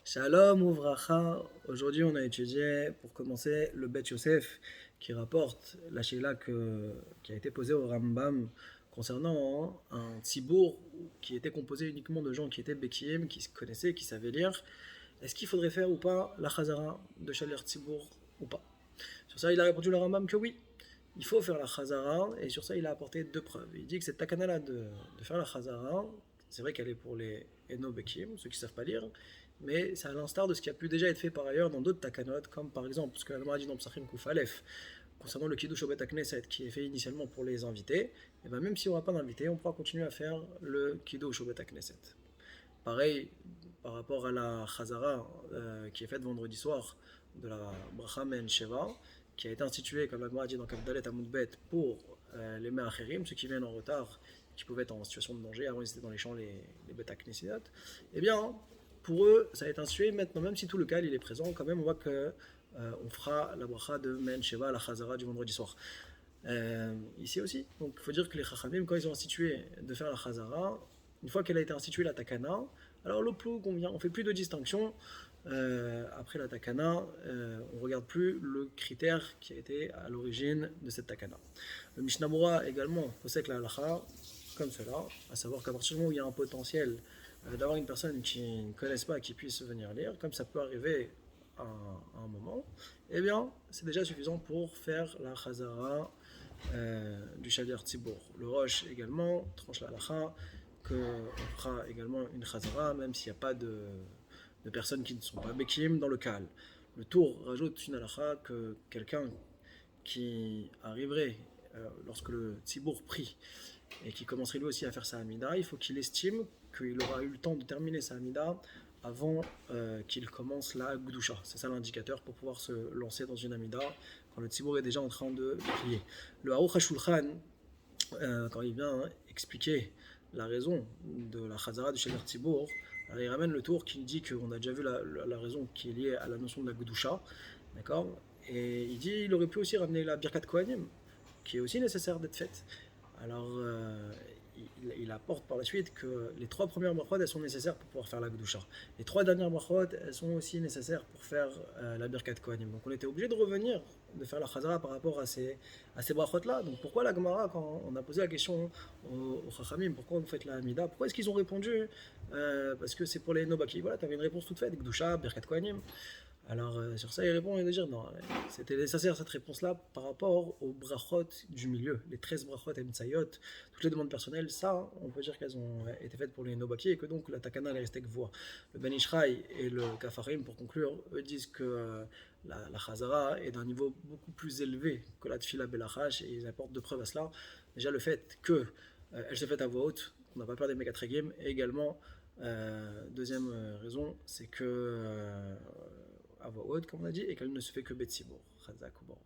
Shalom Uvracha. Aujourd'hui, on a étudié, pour commencer, le Bet Yosef qui rapporte la Sheila qui a été posée au Rambam concernant un tzibour qui était composé uniquement de gens qui étaient Bekiim, qui se connaissaient, qui savaient lire. Est-ce qu'il faudrait faire ou pas la Chazara de Shalir Tzibour ou pas? Sur ça, il a répondu le Rambam que oui. Il faut faire la Chazara, et sur ça, il a apporté deux preuves. Il dit que cette takana-là de faire la Chazara, c'est vrai qu'elle est pour les Eno Bekim, ceux qui ne savent pas lire, mais c'est à l'instar de ce qui a pu déjà être fait par ailleurs dans d'autres takanot, comme par exemple ce que l'Alma a dit dans Psachim Kouf Aleph, concernant le Kiddush au Bet HaKnesset, qui est fait initialement pour les invités, et bien même si on n'a pas d'invités, on pourra continuer à faire le Kiddush au Bet HaKnesset. Pareil, par rapport à la Chazara qui est faite vendredi soir de la Bracha Men Sheva, qui a été instituée, comme l'Agma a dit dans Kavdalet Amoudbet, pour les Me'acherim, ceux qui viennent en retard, qui pouvaient être en situation de danger, avant ils étaient dans les champs, les Bet HaKnesset, eh bien, pour eux, ça a été institué maintenant, même si tout le cas il est présent, quand même on voit que on fera la Bracha de Men Sheva, la Chazara du vendredi soir. Ici aussi, donc il faut dire que les Chachamim, quand ils ont institué de faire la Chazara, une fois qu'elle a été instituée la Takana, alors l'Oplouk, on ne fait plus de distinction. Après la Takana, on ne regarde plus le critère qui a été à l'origine de cette Takana. Le Mishnah Moura également possède la halacha comme cela, à savoir qu'à partir du moment où il y a un potentiel d'avoir une personne qui ne connaisse pas, qui puisse venir lire, comme ça peut arriver à un moment, eh bien c'est déjà suffisant pour faire la Chazara du Shalir Tzibour. Le Roche également tranche la halacha qu'on fera également une Chazara, même s'il n'y a pas de personnes qui ne sont pas Bekim dans le Kal. Le Tour rajoute une halacha que quelqu'un qui arriverait lorsque le Tzibour prie et qui commencerait lui aussi à faire sa Hamida, il faut qu'il estime qu'il aura eu le temps de terminer sa Hamida avant qu'il commence la Gdusha. C'est ça l'indicateur pour pouvoir se lancer dans une Hamida quand le Tzibour est déjà en train de prier. Le Aruch HaShulchan, quand il vient expliquer la raison de la Chazara du Shalir Tzibour, alors il ramène le tour qui dit qu'on a déjà vu la raison qui est liée à la notion de la Gdusha, d'accord? Et il dit qu'il aurait pu aussi ramener la Birkat Kohanim, qui est aussi nécessaire d'être faite. Alors, il apporte par la suite que les trois premières brachot, elles sont nécessaires pour pouvoir faire la Gdusha. Les trois dernières brachot, elles sont aussi nécessaires pour faire la Birkat Kohanim. Donc on était obligé de revenir, de faire la Chazara par rapport à ces brachot-là. Donc pourquoi la Gemara, quand on a posé la question aux Chachamim, pourquoi vous faites la Hamida, pourquoi est-ce qu'ils ont répondu parce que c'est pour les Nobaki. Voilà, tu avais une réponse toute faite, Gdusha, Birkat Kohanim. Alors sur ça, il répond et de dire non, c'était nécessaire cette réponse-là par rapport aux brachot du milieu, les 13 brachot et Mtsayot, toutes les demandes personnelles, ça, on peut dire qu'elles ont été faites pour les Nobaki et que donc la Takana elle est restée que voix. Le Ben Ishraï et le Kafarim, pour conclure, eux disent que la Chazara est d'un niveau beaucoup plus élevé que la Tfila Belachash et ils apportent de preuves à cela. Déjà le fait que elle se fait à voix haute, on n'a pas peur des Megatregim, et également deuxième raison, c'est que à voix haute, comme on a dit, et qu'elle ne se fait que Betsibour. Chazak ou Bor.